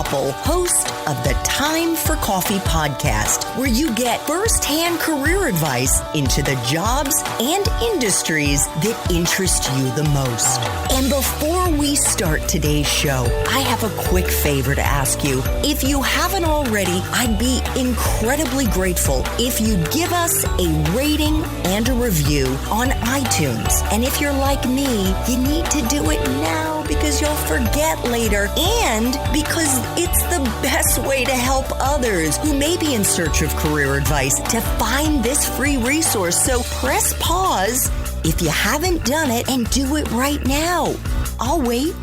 Koppel, host of the Time for Coffee podcast, where you get firsthand career advice into the jobs and industries that interest you the most. And before we start today's show, I have a quick favor to ask you. If you haven't already, I'd be incredibly grateful if you'd give us a rating and a review on iTunes. And if you're like me, you need to do it now because you'll forget later and because it's the best way to help others who may be in search of career advice to find this free resource. So press pause if you haven't done it and do it right now. I'll wait.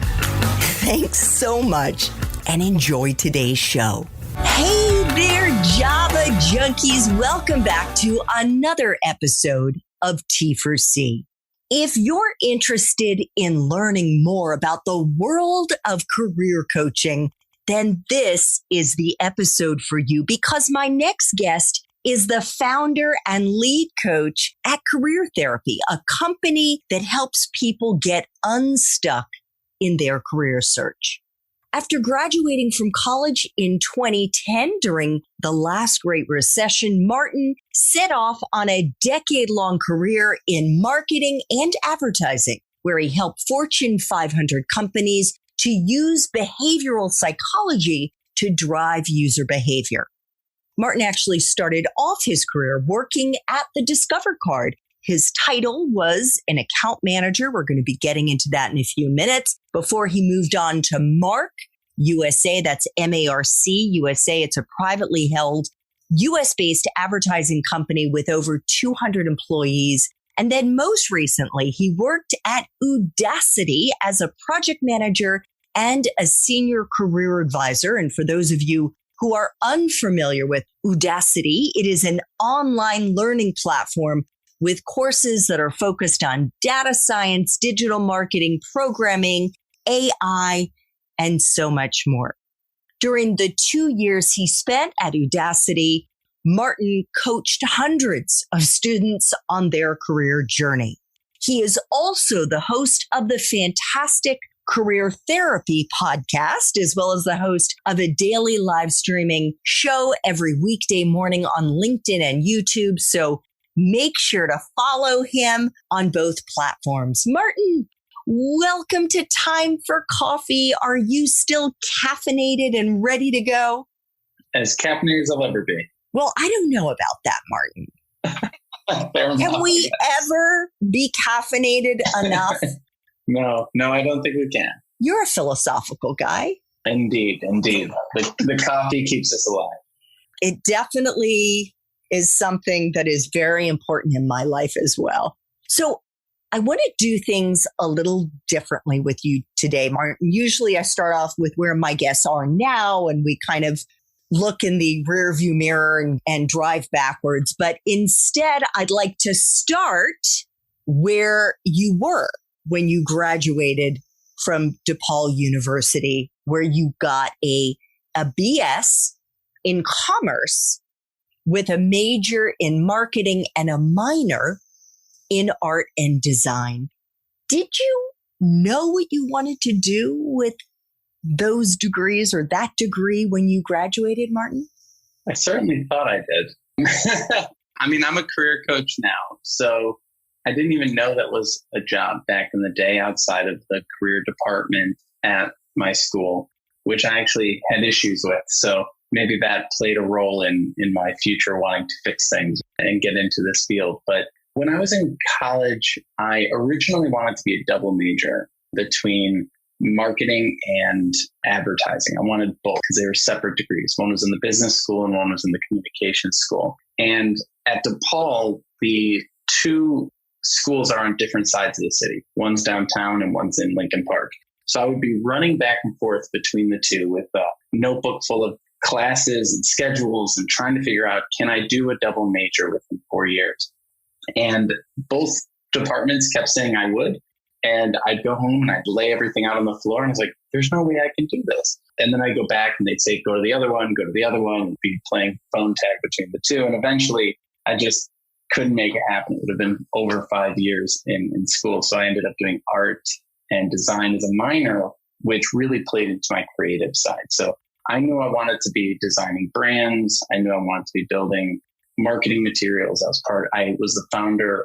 Thanks so much and enjoy today's show. Hey there, Java junkies. Welcome back to another episode of T4C. If you're interested in learning more about the world of career coaching, then this is the episode for you because my next guest is the founder and lead coach at Career Therapy, a company that helps people get unstuck in their career search. After graduating from college in 2010 during the last Great Recession, Martin set off on a decade-long career in marketing and advertising, where he helped Fortune 500 companies to use behavioral psychology to drive user behavior. Martin actually started off his career working at the Discover Card. His title was an account manager. We're going to be getting into that in a few minutes before he moved on to Mark USA. That's M-A-R-C USA. It's a privately held US-based advertising company with over 200 employees. And then most recently, he worked at Udacity as a project manager and a senior career advisor. And for those of you who are unfamiliar with Udacity, it is an online learning platform with courses that are focused on data science, digital marketing, programming, AI, and so much more. During the 2 years he spent at Udacity, Martin coached hundreds of students on their career journey. He is also the host of the fantastic Career Therapy podcast, as well as the host of a daily live streaming show every weekday morning on LinkedIn and YouTube. So make sure to follow him on both platforms. Martin, welcome to Time for Coffee. Are you still caffeinated and ready to go? As caffeinated as I'll ever be. Well, I don't know about that, Martin. Can we ever be caffeinated enough? No, I don't think we can. You're a philosophical guy. Indeed. The coffee keeps us alive. It definitely is something that is very important in my life as well. So I want to do things a little differently with you today, Martin. Usually I start off with where my guests are now, and we kind of look in the rearview mirror and drive backwards. But instead, I'd like to start where you were when you graduated from DePaul University, where you got a BS in commerce with a major in marketing and a minor in art and design. Did you know what you wanted to do with those degrees or that degree when you graduated, Martin? I certainly thought I did. I mean, I'm a career coach now, so I didn't even know that was a job back in the day outside of the career department at my school, which I actually had issues with. So maybe that played a role in my future wanting to fix things and get into this field. But when I was in college, I originally wanted to be a double major between marketing and advertising. I wanted both because they were separate degrees. One was in the business school and one was in the communications school. And at DePaul, the two schools are on different sides of the city. One's downtown and one's in Lincoln Park. So I would be running back and forth between the two with a notebook full of classes and schedules and trying to figure out, can I do a double major within 4 years? And both departments kept saying I would. And I'd go home and I'd lay everything out on the floor. And I was like, there's no way I can do this. And then I'd go back and they'd say, go to the other one, and be playing phone tag between the two. And eventually I just couldn't make it happen. It would have been over 5 years in school. So I ended up doing art and design as a minor, which really played into my creative side. So I knew I wanted to be designing brands. I knew I wanted to be building marketing materials. I was the founder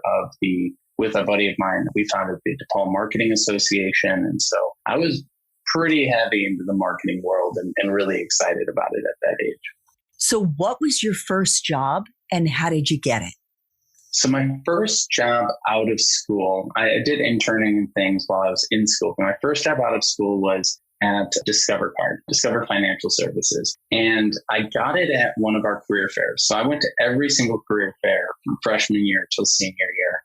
with a buddy of mine, we founded the DePaul Marketing Association. And so I was pretty heavy into the marketing world and really excited about it at that age. So what was your first job and how did you get it? So my first job out of school, I did interning and things while I was in school. But my first job out of school was at Discover Financial Services. And I got it at one of our career fairs. So I went to every single career fair from freshman year till senior year.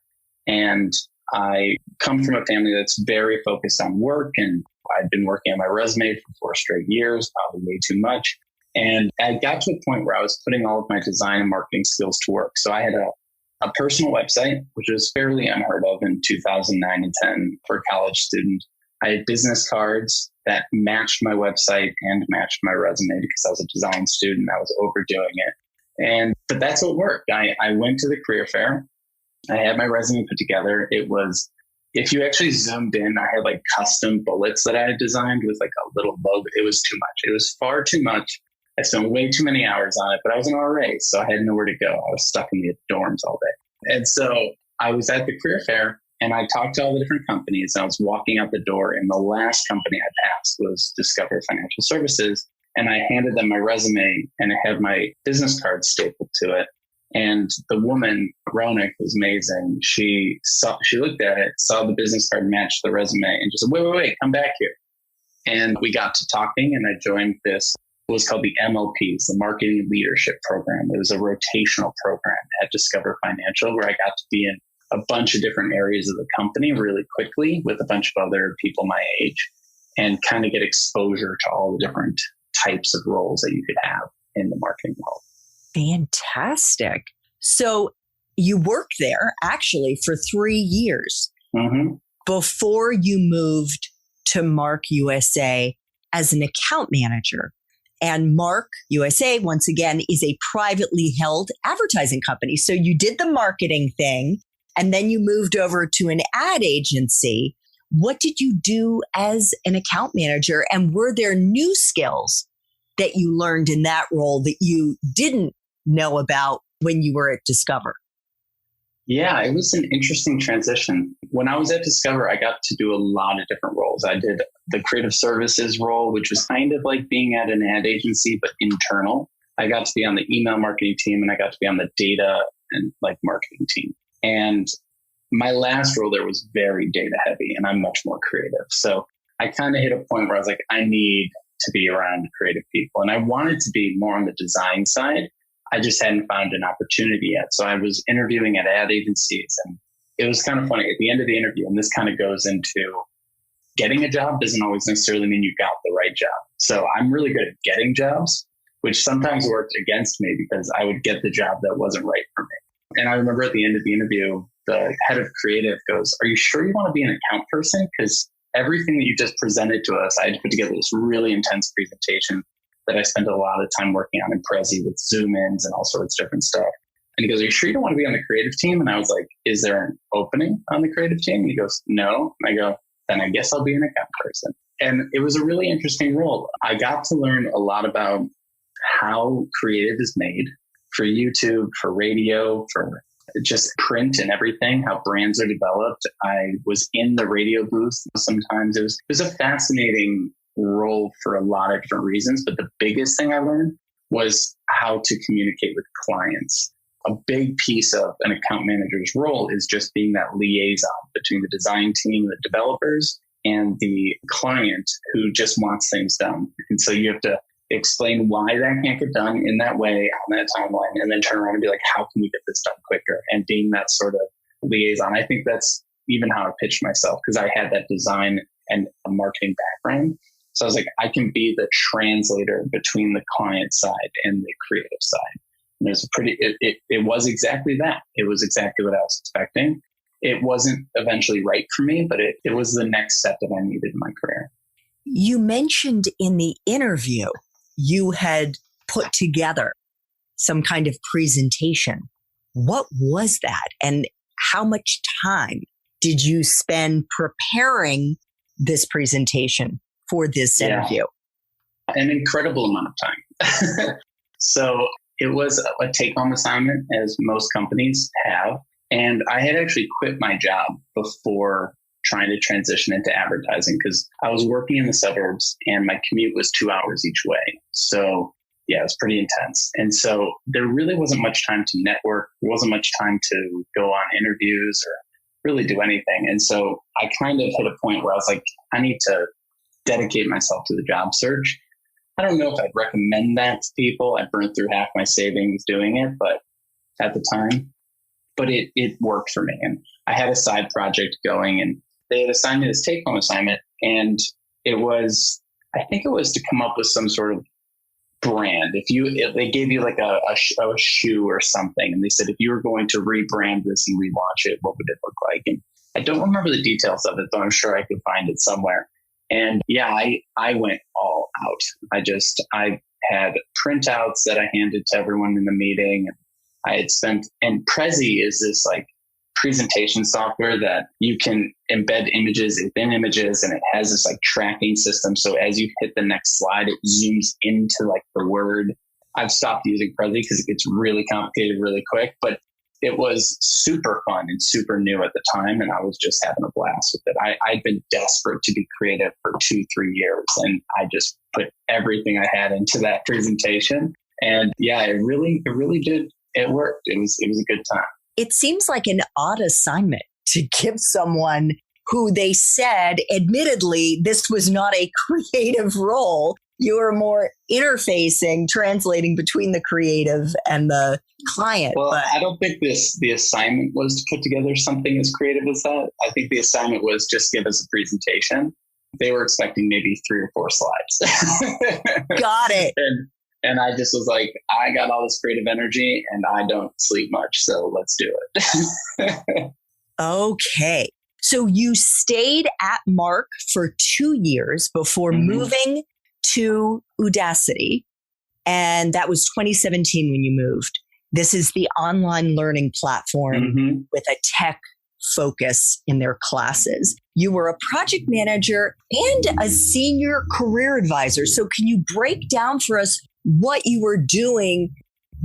And I come from a family that's very focused on work. And I'd been working on my resume for 4 straight years, probably way too much. And I got to a point where I was putting all of my design and marketing skills to work. So I had a personal website, which was fairly unheard of in 2009 and 10 for a college student. I had business cards that matched my website and matched my resume because I was a design student. I was overdoing it. But that's what worked. I went to the career fair. I had my resume put together. It was, if you actually zoomed in, I had like custom bullets that I had designed with like a little logo. It was too much. It was far too much. I spent way too many hours on it, but I was an RA, so I had nowhere to go. I was stuck in the dorms all day. And so I was at the career fair and I talked to all the different companies. And I was walking out the door and the last company I passed was Discover Financial Services. And I handed them my resume and I had my business card stapled to it. And the woman, Ronak, was amazing. She looked at it, saw the business card match the resume and just said, wait, come back here. And we got to talking and I joined this. It was called the MLPs, the Marketing Leadership Program. It was a rotational program at Discover Financial where I got to be in a bunch of different areas of the company really quickly with a bunch of other people my age and kind of get exposure to all the different types of roles that you could have in the marketing world. Fantastic. So you worked there actually for 3 years before you moved to Mark USA as an account manager. And Mark USA, once again, is a privately held advertising company. So you did the marketing thing and then you moved over to an ad agency. What did you do as an account manager? And were there new skills that you learned in that role that you didn't know about when you were at Discover? Yeah, it was an interesting transition. When I was at Discover, I got to do a lot of different roles. I did the creative services role, which was kind of like being at an ad agency, but internal. I got to be on the email marketing team and I got to be on the data and like marketing team. And my last role there was very data heavy and I'm much more creative. So I kind of hit a point where I was like, I need to be around creative people. And I wanted to be more on the design side. I just hadn't found an opportunity yet. So I was interviewing at ad agencies and it was kind of funny at the end of the interview. And this kind of goes into getting a job doesn't always necessarily mean you got the right job. So I'm really good at getting jobs, which sometimes worked against me because I would get the job that wasn't right for me. And I remember at the end of the interview, the head of creative goes, "Are you sure you want to be an account person? Because everything that you just presented to us, I had to put together this really intense presentation that I spent a lot of time working on in Prezi with zoom ins and all sorts of different stuff." And he goes, "Are you sure you don't want to be on the creative team?" And I was like, "Is there an opening on the creative team?" And he goes, "No." And I go, "Then I guess I'll be an account person." And it was a really interesting role. I got to learn a lot about how creative is made for YouTube, for radio, for just print and everything, how brands are developed. I was in the radio booth sometimes. It was a fascinating role for a lot of different reasons. But the biggest thing I learned was how to communicate with clients. A big piece of an account manager's role is just being that liaison between the design team, the developers, and the client who just wants things done. And so you have to explain why that can't get done in that way on that timeline, and then turn around and be like, how can we get this done quicker? And being that sort of liaison. I think that's even how I pitched myself because I had that design and a marketing background. So I was like, I can be the translator between the client side and the creative side. And it was exactly that. It was exactly what I was expecting. It wasn't eventually right for me, but it was the next step that I needed in my career. You mentioned in the interview you had put together some kind of presentation. What was that? And how much time did you spend preparing this presentation for this interview? an incredible amount of time. So it was a take-home assignment, as most companies have. And I had actually quit my job before trying to transition into advertising because I was working in the suburbs and my commute was 2 hours each way. So yeah, it was pretty intense. And so there really wasn't much time to network. There wasn't much time to go on interviews or really do anything. And so I kind of hit a point where I was like, I need to dedicate myself to the job search. I don't know if I'd recommend that to people. I burned through half my savings doing it, but at the time, but it worked for me. And I had a side project going and they had assigned me this take-home assignment. And I think it was to come up with some sort of brand. If they gave you like a shoe or something, and they said, if you were going to rebrand this and relaunch it, what would it look like? And I don't remember the details of it, though I'm sure I could find it somewhere. And yeah, I went all out. I had printouts that I handed to everyone in the meeting. And Prezi is this like presentation software that you can embed images within images, and it has this like tracking system. So as you hit the next slide, it zooms into like the word. I've stopped using Prezi because it gets really complicated really quick, but it was super fun and super new at the time. And I was just having a blast with it. I'd been desperate to be creative for 2-3 years. And I just put everything I had into that presentation. And yeah, it really did. It worked. It was a good time. It seems like an odd assignment to give someone who they said, admittedly, this was not a creative role. You were more interfacing, translating between the creative and the client. Well, I don't think the assignment was to put together something as creative as that. I think the assignment was just give us a presentation. They were expecting maybe 3 or 4 slides. Got it. And I just was like, I got all this creative energy and I don't sleep much, so let's do it. Okay. So you stayed at Mark for 2 years before moving to Udacity. And that was 2017 when you moved. This is the online learning platform with a tech focus in their classes. You were a project manager and a senior career advisor. So can you break down for us what you were doing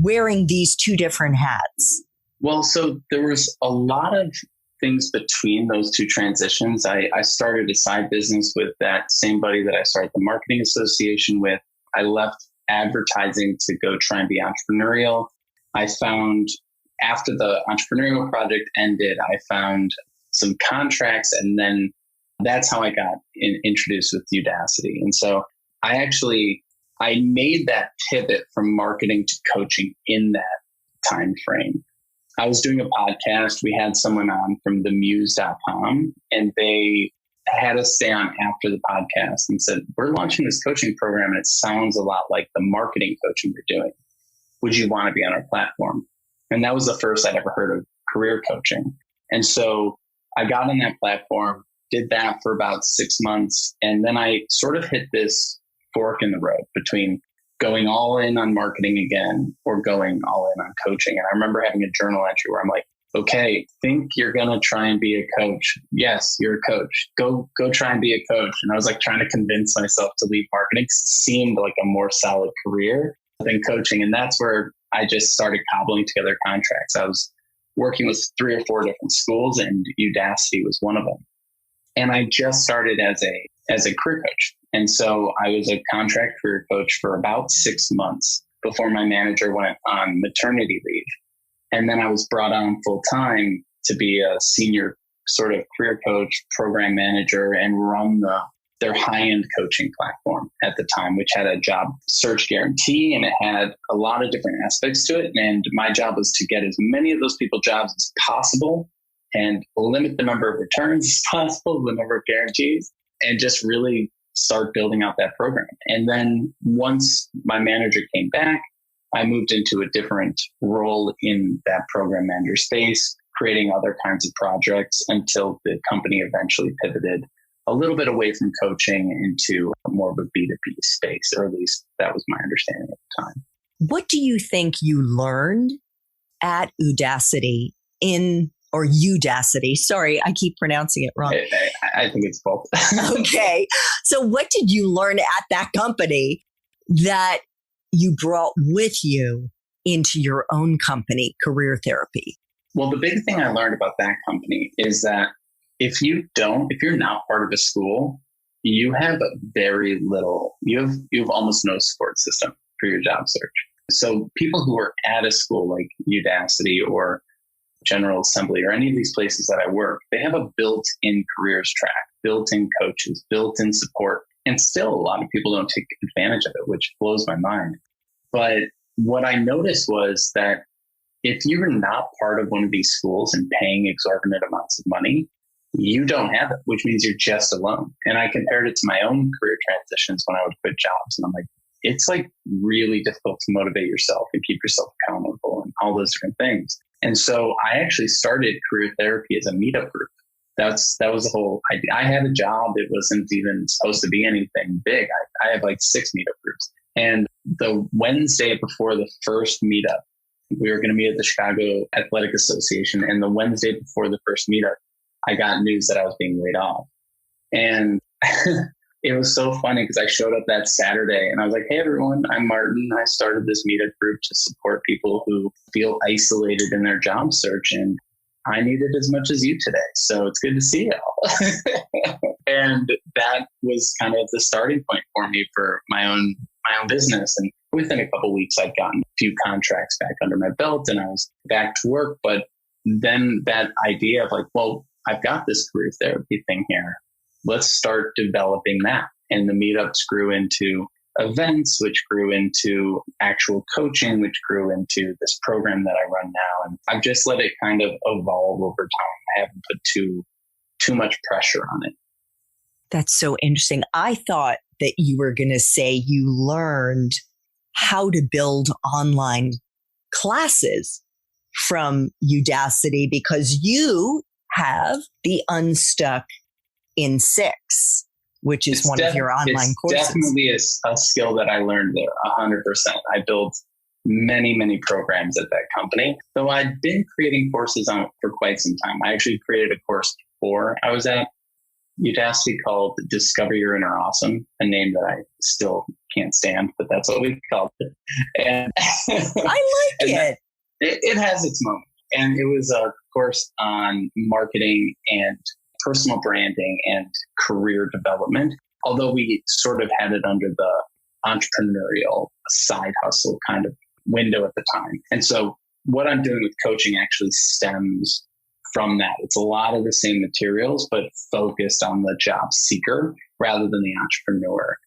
wearing these 2 different hats? Well, so there was a lot of things between those 2 transitions. I started a side business with that same buddy that I started the marketing association with. I left advertising to go try and be entrepreneurial. I found after the entrepreneurial project ended, I found some contracts, and then that's how I got introduced with Udacity. And so I made that pivot from marketing to coaching in that time frame. I was doing a podcast. We had someone on from themuse.com, and they had us stay on after the podcast and said, we're launching this coaching program and it sounds a lot like the marketing coaching you're doing. Would you want to be on our platform? And that was the first I'd ever heard of career coaching. And so I got on that platform, did that for about 6 months. And then I sort of hit this fork in the road between going all in on marketing again or going all in on coaching. And I remember having a journal entry where I'm like, okay, think you're going to try and be a coach. Yes, you're a coach. Go try and be a coach. And I was like trying to convince myself to leave marketing because it seemed like a more solid career than coaching. And that's where I just started cobbling together contracts. I was working with 3 or 4 different schools, and Udacity was one of them. And I just started as a career coach. And so I was a contract career coach for about 6 months before my manager went on maternity leave. And then I was brought on full time to be a senior sort of career coach, program manager, and run their high-end coaching platform at the time, which had a job search guarantee, and it had a lot of different aspects to it. And my job was to get as many of those people jobs as possible and limit the number of returns as possible, the number of guarantees, and just really start building out that program. And then once my manager came back, I moved into a different role in that program manager space, creating other kinds of projects until the company eventually pivoted a little bit away from coaching into more of a B2B space, or at least that was my understanding at the time. What do you think you learned at Udacity or Udacity? Sorry, I keep pronouncing it wrong. I think it's both. Okay. So what did you learn at that company that you brought with you into your own company, Career Therapy? Well, the big thing I learned about that company is that if you're not part of a school, you have very little, you have almost no support system for your job search. So people who are at a school like Udacity or General Assembly or any of these places that I work, they have a built-in careers track, built-in coaches, built-in support. And still a lot of people don't take advantage of it, which blows my mind. But what I noticed was that if you're not part of one of these schools and paying exorbitant amounts of money, you don't have it, which means you're just alone. And I compared it to my own career transitions when I would quit jobs. And I'm like, it's like really difficult to motivate yourself and keep yourself accountable and all those different things. And so I actually started Career Therapy as a meetup group. That was the whole idea. I had a job. It wasn't even supposed to be anything big. I have like 6 meetup groups. And the Wednesday before the first meetup, we were going to meet at the Chicago Athletic Association. And the Wednesday before the first meetup, I got news that I was being laid off. And it was so funny because I showed up that Saturday and I was like, hey, everyone, I'm Martin. I started this meetup group to support people who feel isolated in their job search. And I need it as much as you today. So it's good to see y'all. And that was kind of the starting point for me for my own business. And within a couple of weeks, I'd gotten a few contracts back under my belt and I was back to work. But then that idea of like, well, I've got this career therapy thing here. Let's start developing that. And the meetups grew into events, which grew into actual coaching, which grew into this program that I run now. And I've just let it kind of evolve over time. I haven't put too much pressure on it. That's so interesting. I thought that you were going to say you learned how to build online classes from Udacity because you have the Unstuck in 6, which is one of your online courses. It's definitely a skill that I learned there, 100%. I built many, many programs at that company. Though I'd been creating courses on it for quite some time. I actually created a course before I was at Udacity called Discover Your Inner Awesome, a name that I still can't stand, but that's what we called it. And I like it. It has its moment. And it was a course on marketing and personal branding and career development, although we sort of had it under the entrepreneurial side hustle kind of window at the time. And so what I'm doing with coaching actually stems from that. It's a lot of the same materials, but focused on the job seeker rather than the entrepreneur.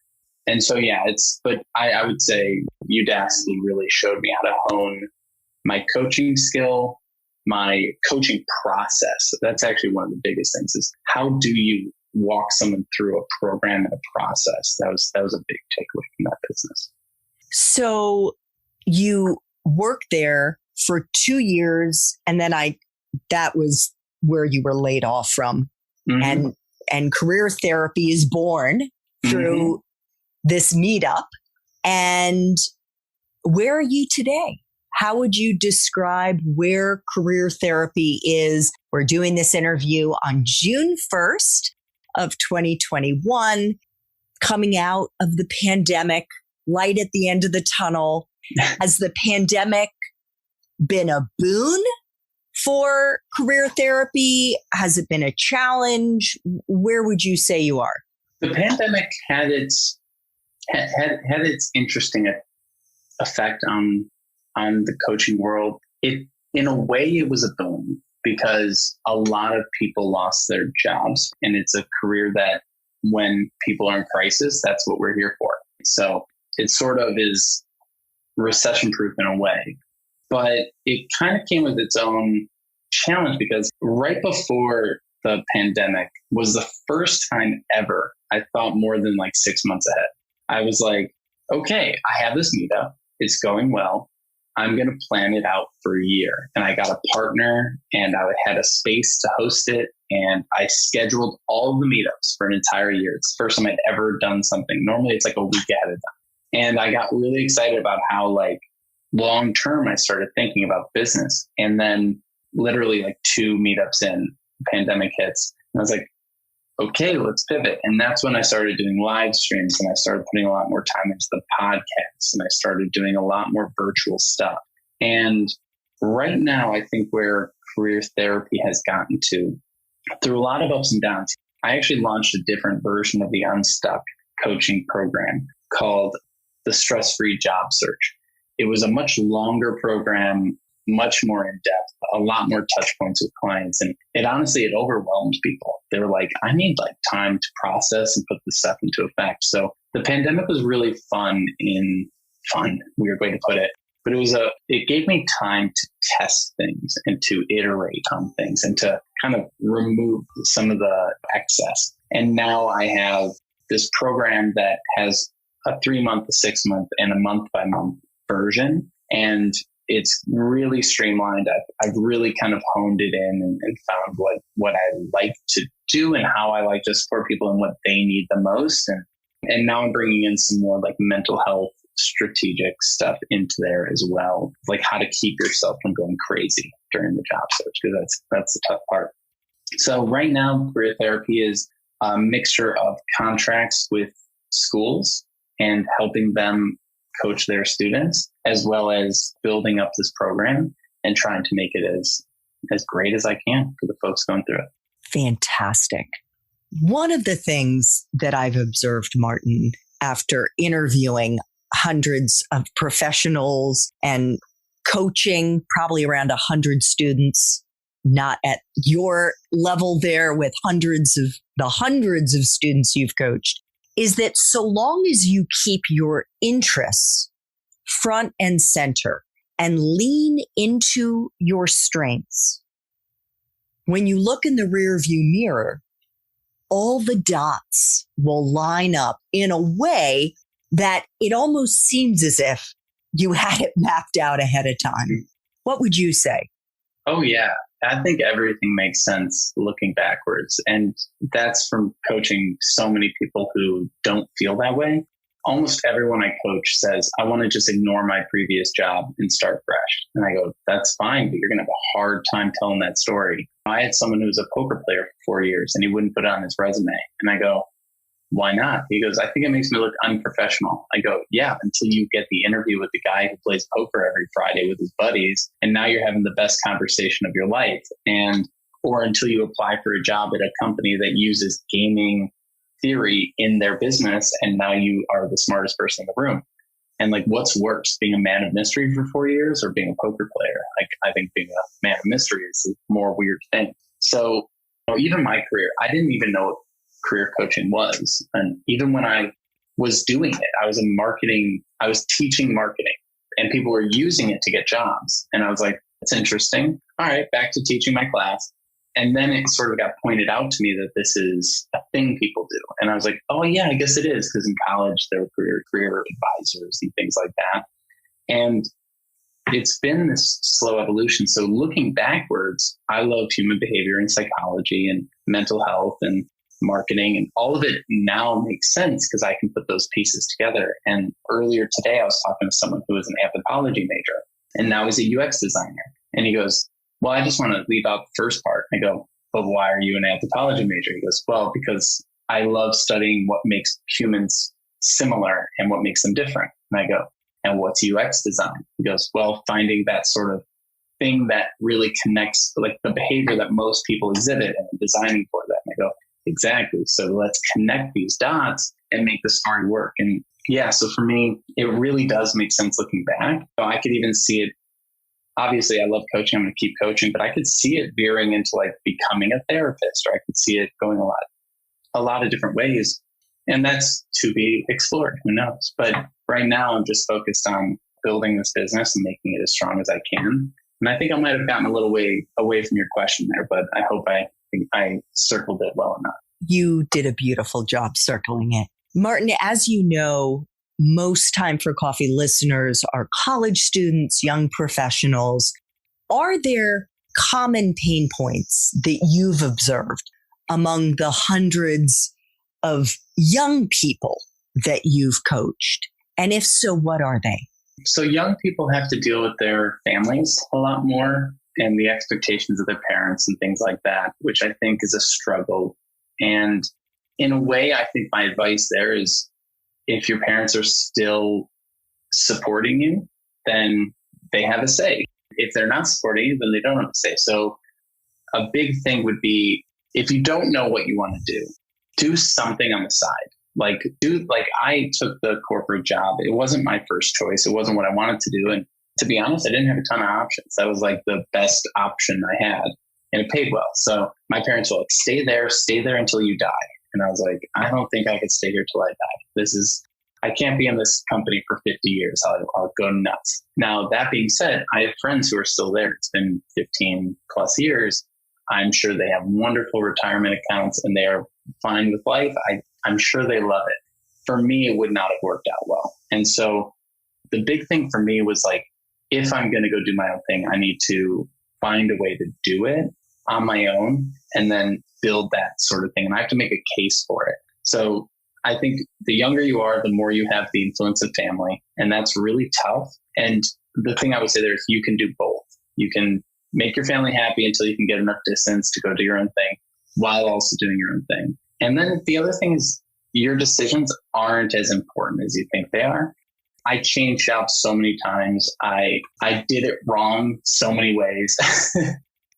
And so, yeah, but I would say Udacity really showed me how to hone my coaching skill, my coaching process. That's actually one of the biggest things is how do you walk someone through a program and a process? That was a big takeaway from that business. So you worked there for 2 years and then that was where you were laid off from. Mm-hmm. And Career Therapy is born through this meetup. And where are you today? How would you describe where Career Therapy is? We're doing this interview on June 1st of 2021, coming out of the pandemic, light at the end of the tunnel. Has the pandemic been a boon for Career Therapy? Has it been a challenge? Where would you say you are? The pandemic had its interesting effect on the coaching world. In a way, it was a boom because a lot of people lost their jobs, and it's a career that when people are in crisis, that's what we're here for. So it sort of is recession-proof in a way, but it kind of came with its own challenge because right before the pandemic was the first time ever I thought more than like 6 months ahead. I was like, okay, I have this meetup. It's going well. I'm going to plan it out for a year. And I got a partner and I had a space to host it. And I scheduled all of the meetups for an entire year. It's the first time I'd ever done something. Normally it's like a week ahead of time. And I got really excited about how like long term I started thinking about business. And then literally like 2 meetups in, the pandemic hits. And I was like, okay, let's pivot. And that's when I started doing live streams and I started putting a lot more time into the podcast and I started doing a lot more virtual stuff. And right now, I think where career therapy has gotten to, through a lot of ups and downs, I actually launched a different version of the Unstuck coaching program called the Stress-Free Job Search. It was a much longer program, much more in depth, a lot more touch points with clients. And it overwhelmed people. They were like, I need time to process and put this stuff into effect. So the pandemic was really weird way to put it. But it gave me time to test things and to iterate on things and to kind of remove some of the excess. And now I have this program that has a 3-month, a 6-month, and a month-by-month version. And it's really streamlined. I've really kind of honed it in and found what I like to do and how I like to support people and what they need the most. And now I'm bringing in some more mental health strategic stuff into there as well, like how to keep yourself from going crazy during the job search, because that's the tough part. So right now, career therapy is a mixture of contracts with schools and helping them coach their students, as well as building up this program and trying to make it as great as I can for the folks going through it. Fantastic. One of the things that I've observed, Martin, after interviewing hundreds of professionals and coaching probably around 100 students, not at your level there with hundreds of students you've coached, is that so long as you keep your interests front and center and lean into your strengths, when you look in the rearview mirror, all the dots will line up in a way that it almost seems as if you had it mapped out ahead of time. What would you say? Oh, yeah. I think everything makes sense looking backwards. And that's from coaching so many people who don't feel that way. Almost everyone I coach says, I want to just ignore my previous job and start fresh. And I go, that's fine, but you're going to have a hard time telling that story. I had someone who was a poker player for 4 years and he wouldn't put it on his resume. And I go, why not? He goes, I think it makes me look unprofessional. I go, yeah, until you get the interview with the guy who plays poker every Friday with his buddies. And now you're having the best conversation of your life. Or until you apply for a job at a company that uses gaming theory in their business. And now you are the smartest person in the room. And what's worse, being a man of mystery for 4 years or being a poker player? I think being a man of mystery is a more weird thing. So even my career, I didn't even know what career coaching was. And even when I was doing it, I was teaching marketing and people were using it to get jobs. And I was like, that's interesting. All right, back to teaching my class. And then it sort of got pointed out to me that this is a thing people do. And I was like, oh yeah, I guess it is. Because in college, there were career advisors and things like that. And it's been this slow evolution. So looking backwards, I love human behavior and psychology and mental health and marketing, and all of it now makes sense because I can put those pieces together. And earlier today, I was talking to someone who was an anthropology major and now he's a UX designer. And he goes, well, I just want to leave out the first part. I go, but why are you an anthropology major? He goes, well, because I love studying what makes humans similar and what makes them different. And I go, and what's UX design? He goes, well, finding that sort of thing that really connects the behavior that most people exhibit and designing for that. And I go, exactly. So let's connect these dots and make the story work. And yeah, so for me, it really does make sense looking back. So I could even see it. Obviously, I love coaching. I'm going to keep coaching, but I could see it veering into becoming a therapist, or I could see it going a lot of different ways. And that's to be explored. Who knows? But right now, I'm just focused on building this business and making it as strong as I can. And I think I might have gotten a little way away from your question there, but I hope I circled it well enough. You did a beautiful job circling it. Martin, as you know, most Time for Coffee listeners are college students, young professionals. Are there common pain points that you've observed among the hundreds of young people that you've coached? And if so, what are they? So young people have to deal with their families a lot more and the expectations of their parents and things like that, which I think is a struggle And in a way, I think my advice there is if your parents are still supporting you, then they have a say. If they're not supporting you, then they don't have a say. So a big thing would be, if you don't know what you want to do something on the side. Like I took the corporate job. It wasn't my first choice. It wasn't what I wanted to do. And to be honest, I didn't have a ton of options. That was like the best option I had, and it paid well. So my parents were like, stay there until you die. And I was like, I don't think I could stay here till I die. I can't be in this company for 50 years. I'll go nuts. Now, that being said, I have friends who are still there. It's been 15 plus years. I'm sure they have wonderful retirement accounts and they are fine with life. I'm sure they love it. For me, it would not have worked out well. And so the big thing for me was like, if I'm going to go do my own thing, I need to find a way to do it on my own and then build that sort of thing. And I have to make a case for it. So I think the younger you are, the more you have the influence of family. And that's really tough. And the thing I would say there is you can do both. You can make your family happy until you can get enough distance to go do your own thing while also doing your own thing. And then the other thing is your decisions aren't as important as you think they are. I changed jobs so many times. I did it wrong so many ways.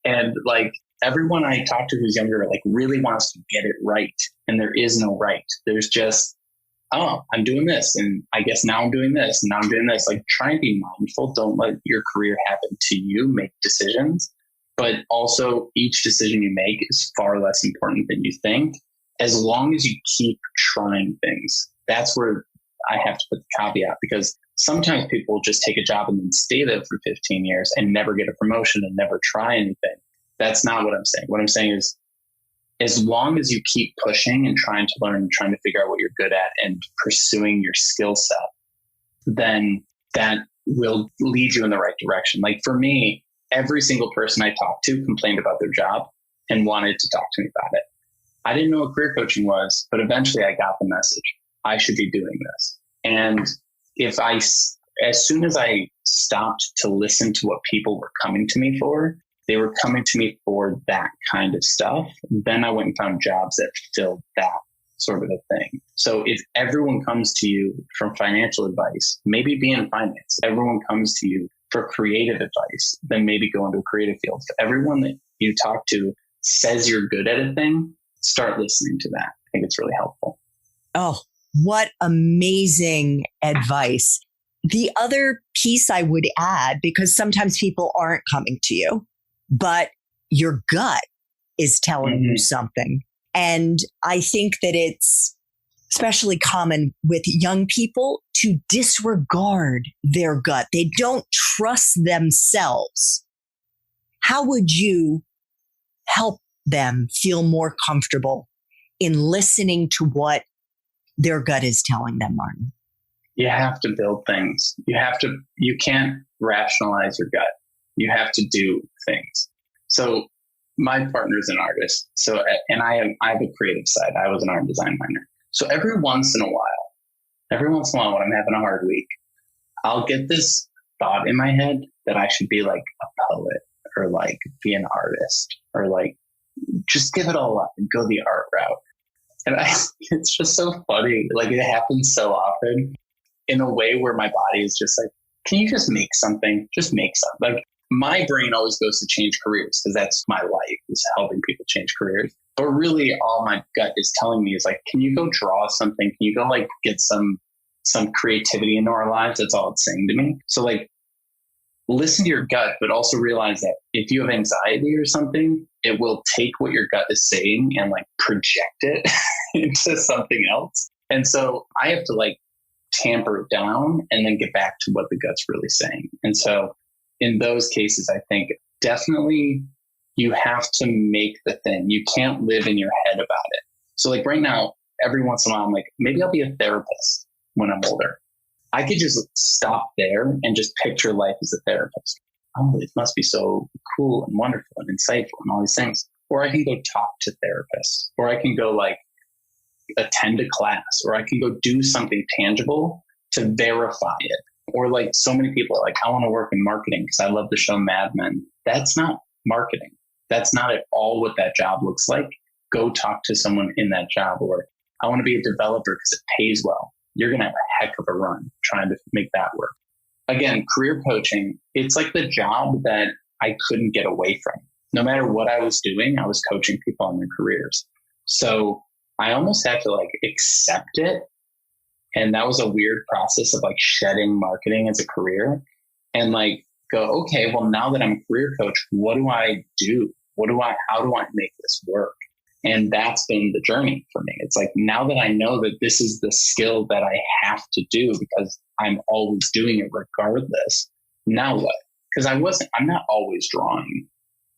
And like everyone I talk to who's younger, like really wants to get it right. And there is no right. There's just, oh, I'm doing this. And I guess now I'm doing this. And now I'm doing this. Like try and be mindful. Don't let your career happen to you. Make decisions. But also each decision you make is far less important than you think. As long as you keep trying things, that's where I have to put the caveat, because sometimes people just take a job and then stay there for 15 years and never get a promotion and never try anything. That's not what I'm saying. What I'm saying is, as long as you keep pushing and trying to learn and trying to figure out what you're good at and pursuing your skill set, then that will lead you in the right direction. Like for me, every single person I talked to complained about their job and wanted to talk to me about it. I didn't know what career coaching was, but eventually I got the message. I should be doing this. And as soon as I stopped to listen to what people were coming to me for, they were coming to me for that kind of stuff. Then I went and found jobs that filled that sort of a thing. So if everyone comes to you for financial advice, maybe be in finance. If everyone comes to you for creative advice, then maybe go into a creative field. If everyone that you talk to says you're good at a thing, start listening to that. I think it's really helpful. Oh, what amazing advice. The other piece I would add, because sometimes people aren't coming to you, but your gut is telling you something. And I think that it's especially common with young people to disregard their gut. They don't trust themselves. How would you help them feel more comfortable in listening to what their gut is telling them, Martin? You have to build things. You can't rationalize your gut. You have to do things. So my partner is an artist. So, and I have a creative side. I was an art design minor. So every once in a while when I'm having a hard week, I'll get this thought in my head that I should be like a poet or like be an artist or like just give it all up and go the art route. And it's just so funny. Like it happens so often in a way where my body is just like, can you just make something? Just make something. Like my brain always goes to change careers because that's my life, is helping people change careers. But really all my gut is telling me is like, can you go draw something? Can you go like get some creativity into our lives? That's all it's saying to me. So like listen to your gut, but also realize that if you have anxiety or something, it will take what your gut is saying and like project it into something else. And so I have to like tamper it down and then get back to what the gut's really saying. And so in those cases, I think definitely you have to make the thing. You can't live in your head about it. So like right now, every once in a while, I'm like, maybe I'll be a therapist when I'm older. I could just stop there and just picture life as a therapist. Oh, it must be so cool and wonderful and insightful and all these things. Or I can go talk to therapists, or I can go like attend a class, or I can go do something tangible to verify it. Or like so many people are like, I want to work in marketing because I love the show Mad Men. That's not marketing. That's not at all what that job looks like. go talk to someone in that job, or I want to be a developer because it pays well. You're going to have a heck of a run trying to make that work. Again, career coaching, it's like the job that I couldn't get away from. No matter what I was doing, I was coaching people on their careers. So I almost had to like accept it. And that was a weird process of like shedding marketing as a career and like go, okay, well, now that I'm a career coach, what do I do? How do I make this work? And that's been the journey for me. It's like, now that I know that this is the skill that I have to do because I'm always doing it regardless. Now what? Because I'm not always drawing.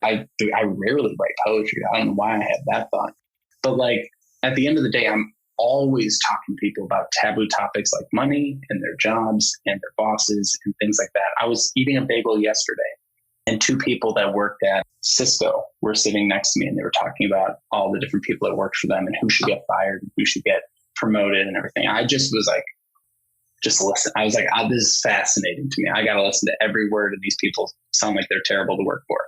I rarely write poetry. I don't know why I had that thought. But like at the end of the day, I'm always talking to people about taboo topics like money and their jobs and their bosses and things like that. I was eating a bagel yesterday and two people that worked at Cisco were sitting next to me and they were talking about all the different people that worked for them and who should get fired and who should get promoted and everything. I just was like, just listen. I was like, this is fascinating to me. I got to listen to every word, and these people sound like they're terrible to work for.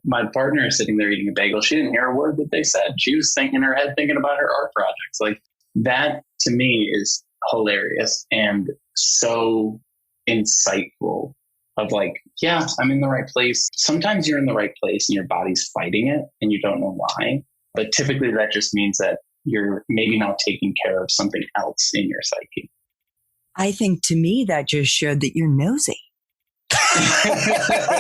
My partner is sitting there eating a bagel. She didn't hear a word that they said. She was in her head thinking about her art projects. Like that to me is hilarious and so insightful of like, yeah, I'm in the right place. Sometimes you're in the right place and your body's fighting it and you don't know why. But typically that just means that you're maybe not taking care of something else in your psyche. I think to me that just showed that you're nosy. I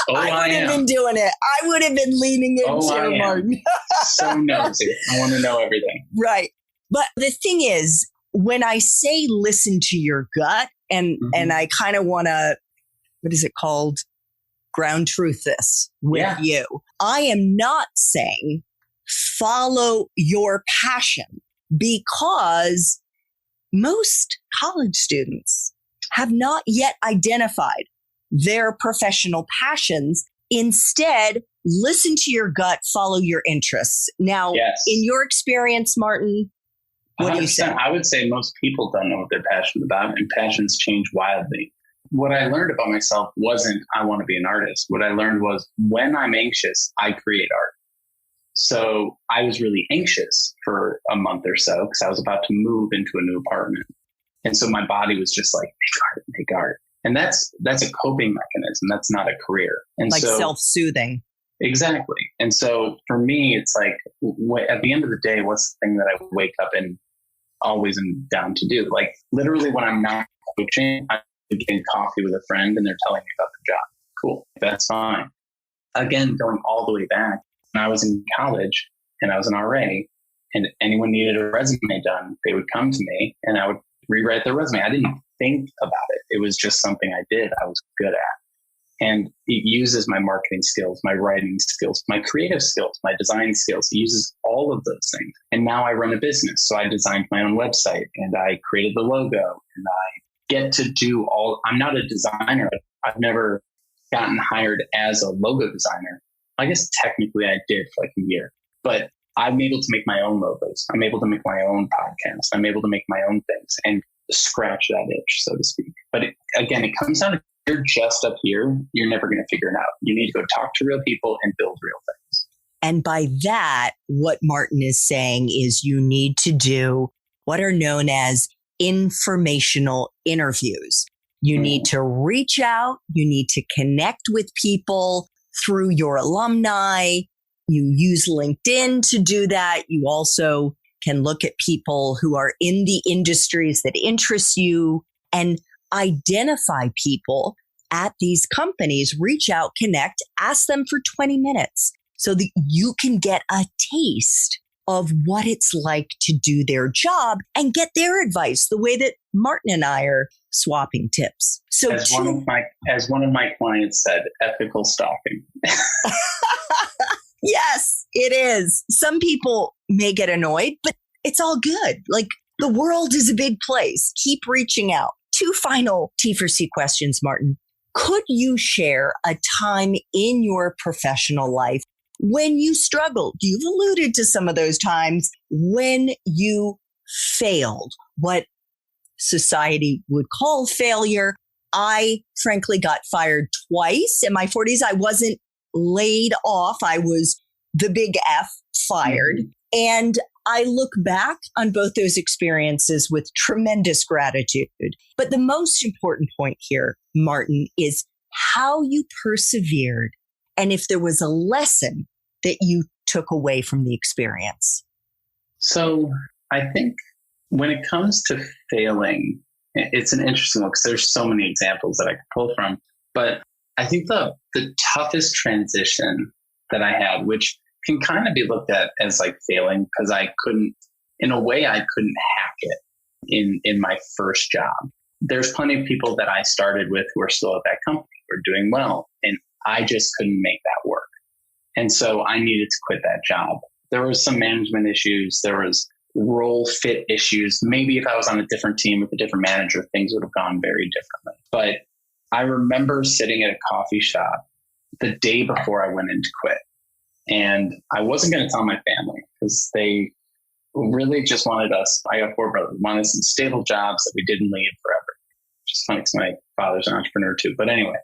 would have been doing it. I would have been leaning into Martin. So nosy. I want to know everything. Right. But the thing is, when I say listen to your gut and I kind of want to, what is it called? Ground truth this with you. I am not saying follow your passion because most college students have not yet identified their professional passions. Instead, listen to your gut, follow your interests. Now, in your experience, Martin, what do you say? I would say most people don't know what they're passionate about, and passions change wildly. What I learned about myself wasn't, I want to be an artist. What I learned was when I'm anxious, I create art. So I was really anxious for a month or so because I was about to move into a new apartment. And so my body was just like, make art. And that's a coping mechanism. That's not a career. And like self-soothing. Exactly. And so for me, it's like, at the end of the day, what's the thing that I wake up and always am down to do? Like literally when I'm not coaching, I'm getting coffee with a friend and they're telling me about the job. Cool. That's fine. Again, going all the way back, when I was in college and I was an RA and anyone needed a resume done, they would come to me and I would rewrite their resume. I didn't think about it. It was just something I did. I was good at. And it uses my marketing skills, my writing skills, my creative skills, my design skills. It uses all of those things. And now I run a business. So I designed my own website and I created the logo and I get to do I'm not a designer. I've never gotten hired as a logo designer. I guess technically I did for like a year, but I'm able to make my own logos. I'm able to make my own podcast. I'm able to make my own things and scratch that itch, so to speak. But again, it comes down to, if you're just up here, you're never going to figure it out. You need to go talk to real people and build real things. And by that, what Martin is saying is you need to do what are known as informational interviews. You need to reach out. You need to connect with people through your alumni. You use LinkedIn to do that. You also can look at people who are in the industries that interest you and identify people at these companies, reach out, connect, ask them for 20 minutes so that you can get a taste of what it's like to do their job and get their advice the way that Martin and I are swapping tips. So as one of my clients said, ethical stalking. Yes, it is. Some people may get annoyed, but it's all good. Like the world is a big place. Keep reaching out. 2 final T4C questions, Martin. Could you share a time in your professional life when you struggled? You've alluded to some of those times when you failed, what society would call failure. I frankly got fired twice in my 40s. I wasn't laid off. I was the big F, fired. And I look back on both those experiences with tremendous gratitude. But the most important point here, Martin, is how you persevered and if there was a lesson that you took away from the experience. So I think when it comes to failing, it's an interesting one because there's so many examples that I could pull from. But I think the toughest transition that I had, which can kind of be looked at as like failing because I couldn't hack it in my first job. There's plenty of people that I started with who are still at that company, who are doing well, and I just couldn't make that work. And so I needed to quit that job. There was some management issues. There was role fit issues. Maybe if I was on a different team with a different manager, things would have gone very differently. But I remember sitting at a coffee shop the day before I went in to quit. And I wasn't going to tell my family because they really just wanted us, I got 4 brothers, wanted some stable jobs that we didn't leave forever. Which is funny because my father's an entrepreneur too. But anyway,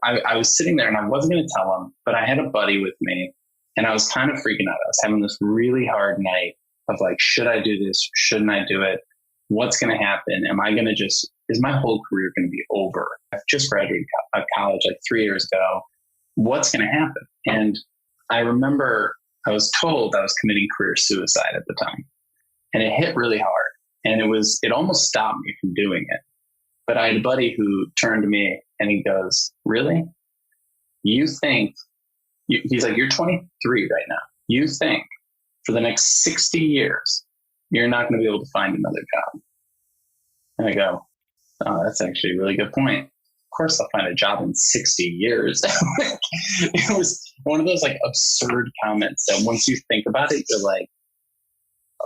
I was sitting there and I wasn't going to tell them, but I had a buddy with me and I was kind of freaking out. I was having this really hard night of like, should I do this? Shouldn't I do it? What's going to happen? Is my whole career going to be over? I've just graduated college like 3 years ago. What's going to happen? And I remember I was told I was committing career suicide at the time, and it hit really hard. And it almost stopped me from doing it. But I had a buddy who turned to me and he goes, really? You think, he's like, you're 23 right now. You think for the next 60 years, you're not going to be able to find another job. And I go, oh, that's actually a really good point. Of course I'll find a job in 60 years. It was one of those like absurd comments that once you think about it, you're like,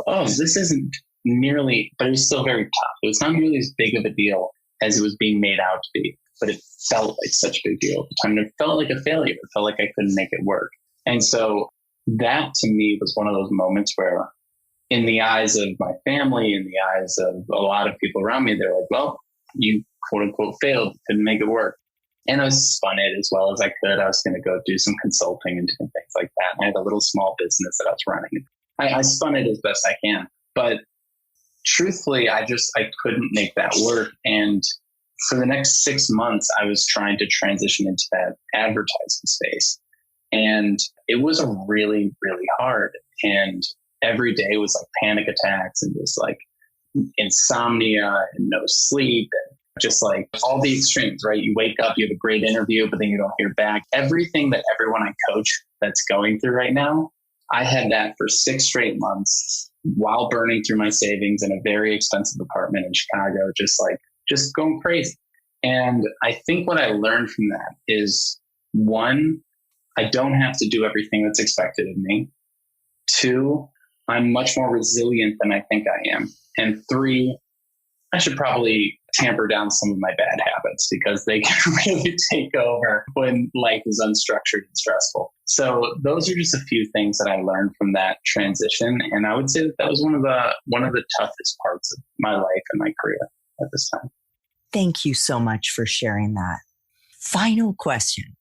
oh, this isn't nearly, but it was still very tough. It was not nearly as big of a deal as it was being made out to be, but it felt like such a big deal at the time. It felt like a failure. It felt like I couldn't make it work. And so that to me was one of those moments where in the eyes of my family, in the eyes of a lot of people around me, they're like, well, you quote unquote failed, couldn't make it work. And I spun it as well as I could. I was going to go do some consulting and different things like that. And I had a little small business that I was running. I spun it as best I can. But truthfully, I couldn't make that work. And for the next 6 months, I was trying to transition into that advertising space. And it was really, really hard. And every day was like panic attacks and just like insomnia and no sleep and just like all the extremes, right? You wake up, you have a great interview, but then you don't hear back. Everything that everyone I coach that's going through right now, I had that for 6 straight months while burning through my savings in a very expensive apartment in Chicago, just going crazy. And I think what I learned from that is 1, I don't have to do everything that's expected of me. 2, I'm much more resilient than I think I am. And 3, I should probably tamper down some of my bad habits because they can really take over when life is unstructured and stressful. So those are just a few things that I learned from that transition. And I would say that was one of the toughest parts of my life and my career at this time. Thank you so much for sharing that. Final question.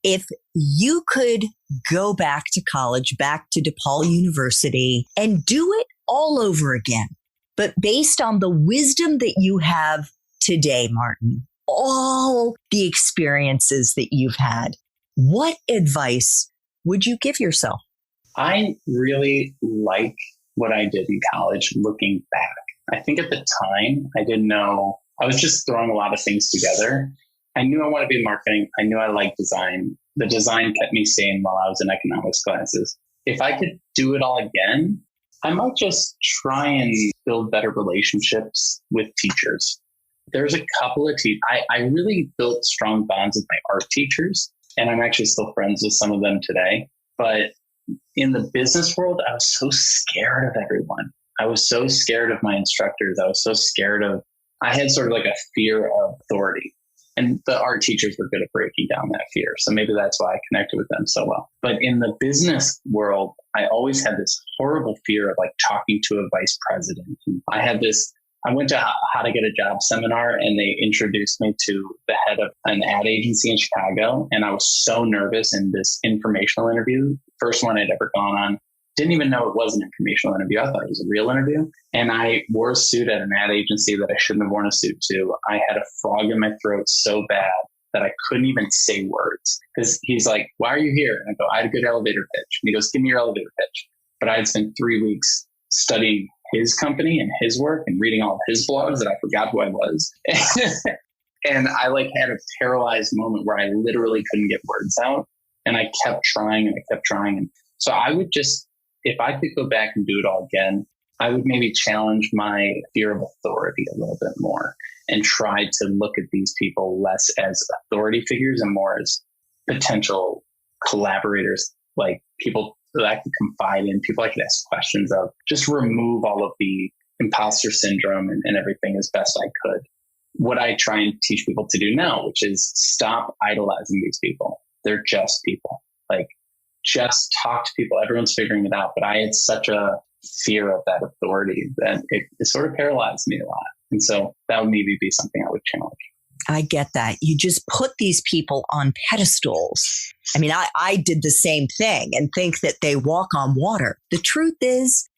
If you could go back to college, back to DePaul University and do it all over again, but based on the wisdom that you have today, Martin, all the experiences that you've had, what advice would you give yourself? I really like what I did in college looking back. I think at the time, I didn't know. I was just throwing a lot of things together. I knew I wanted to be in marketing. I knew I liked design. The design kept me sane while I was in economics classes. If I could do it all again, I might just try and build better relationships with teachers. There's a couple of teachers. I really built strong bonds with my art teachers, and I'm actually still friends with some of them today. But in the business world, I was so scared of everyone. I was so scared of my instructors. I had sort of like a fear of authority. And the art teachers were good at breaking down that fear. So maybe that's why I connected with them so well. But in the business world, I always had this horrible fear of like talking to a vice president. And I had this I went to how to get a job seminar, and they introduced me to the head of an ad agency in Chicago. And I was so nervous in this informational interview, first one I'd ever gone on. Didn't even know it was an informational interview. I thought it was a real interview. And I wore a suit at an ad agency that I shouldn't have worn a suit to. I had a frog in my throat so bad that I couldn't even say words. Because he's like, why are you here? And I go, I had a good elevator pitch. And he goes, give me your elevator pitch. But I had spent 3 weeks studying his company and his work and reading all of his blogs that I forgot who I was. And I had a paralyzed moment where I literally couldn't get words out. And I kept trying and I kept trying. And so I would just, if I could go back and do it all again, I would maybe challenge my fear of authority a little bit more and try to look at these people less as authority figures and more as potential collaborators, like people that I could confide in, people I could ask questions of, just remove all of the imposter syndrome and everything as best I could. What I try and teach people to do now, which is stop idolizing these people. They're just people. Just talk to people. Everyone's figuring it out. But I had such a fear of that authority that it sort of paralyzed me a lot. And so that would maybe be something I would challenge. I get that. You just put these people on pedestals. I mean, I did the same thing and think that they walk on water. The truth is,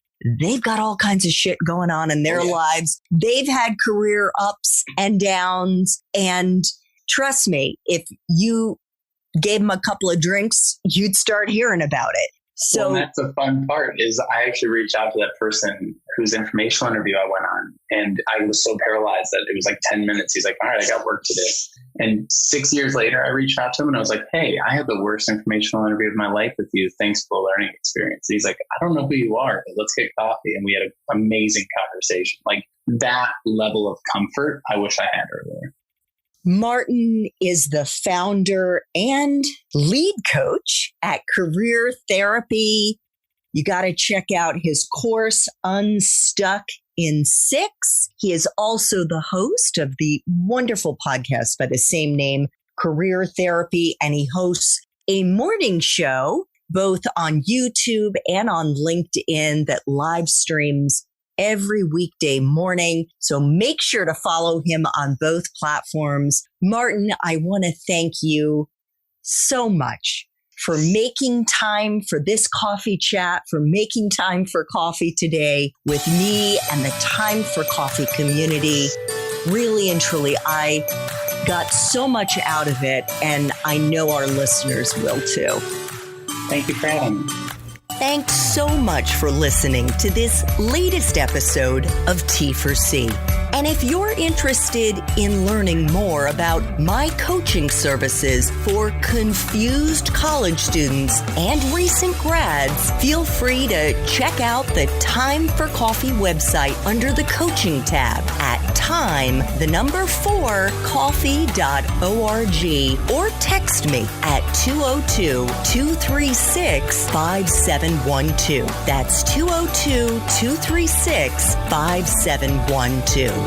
they've got all kinds of shit going on in their lives. They've had career ups and downs. And trust me, if you gave them a couple of drinks, you'd start hearing about it. So that's the fun part is I actually reached out to that person whose informational interview I went on. And I was so paralyzed that it was 10 minutes. He's like, all right, I got work to do. And 6 years later, I reached out to him and I was like, hey, I had the worst informational interview of my life with you. Thanks for the learning experience. And he's like, I don't know who you are, but let's get coffee. And we had an amazing conversation. That level of comfort, I wish I had earlier. Martin is the founder and lead coach at Career Therapy. You got to check out his course, Unstuck in 6. He is also the host of the wonderful podcast by the same name, Career Therapy, and he hosts a morning show both on YouTube and on LinkedIn that live streams every weekday morning. So make sure to follow him on both platforms. Martin, I want to thank you so much for making time for this coffee chat, for making time for coffee today with me and the Time for Coffee community. Really and truly, I got so much out of it, and I know our listeners will too. Thank you for having me. Thanks so much for listening to this latest episode of T4C. And if you're interested in learning more about my coaching services for confused college students and recent grads, feel free to check out the Time for Coffee website under the coaching tab at time4coffee.org or text me at 202-236-5712. That's 202-236-5712.